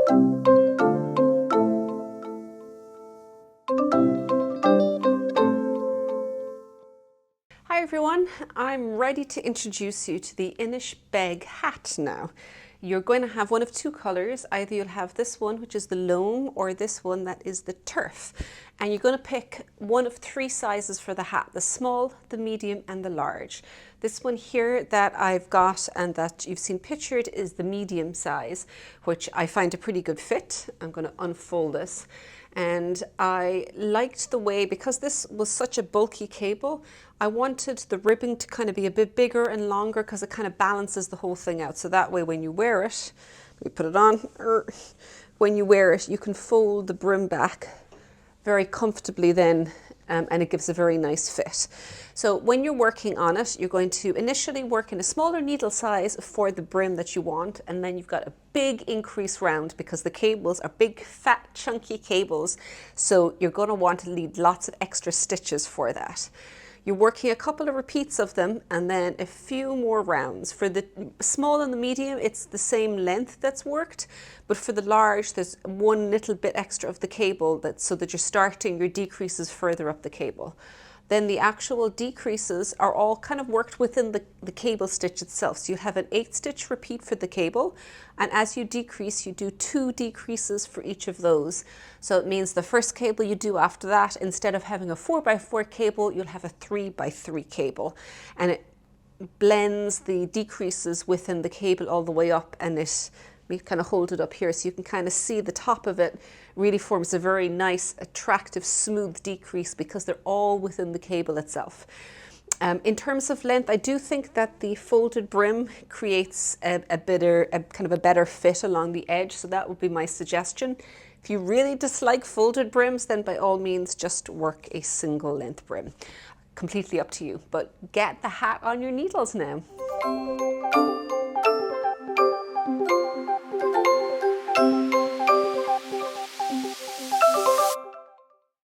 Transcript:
Hi everyone, I'm ready to introduce you to the Inish Beg hat now. You're going to have one of two colours. Either you'll have this one, which is the loam, or this one that is the turf. And you're going to pick one of three sizes for the hat: the small, the medium and the large. This one here that I've got and that you've seen pictured is the medium size, which I find a pretty good fit. I'm going to unfold this. And I liked the way, because this was such a bulky cable, I wanted the ribbing to kind of be a bit bigger and longer, because it kind of balances the whole thing out. So that way when you wear it, let me put it on, when you wear it, you can fold the brim back very comfortably then, and it gives a very nice fit. So when you're working on it, you're going to initially work in a smaller needle size for the brim that you want, and then you've got a big increase round because the cables are big, fat, chunky cables. So you're going to want to leave lots of extra stitches for that. You're working a couple of repeats of them and then a few more rounds. For the small and the medium, it's the same length that's worked, but for the large, there's one little bit extra of the cable so that you're starting your decreases further up the cable. Then the actual decreases are all kind of worked within the cable stitch itself. So you have an 8-stitch repeat for the cable, and as you decrease, you do 2 decreases for each of those. So it means the first cable you do after that, instead of having a 4x4 cable, you'll have a 3x3 cable. And it blends the decreases within the cable all the way up, and we kind of hold it up here so you can kind of see the top of it really forms a very nice, attractive, smooth decrease because they're all within the cable itself. In terms of length, I do think that the folded brim creates a kind of a better fit along the edge, so that would be my suggestion. If you really dislike folded brims, then by all means just work a single length brim. Completely up to you, but get the hat on your needles now.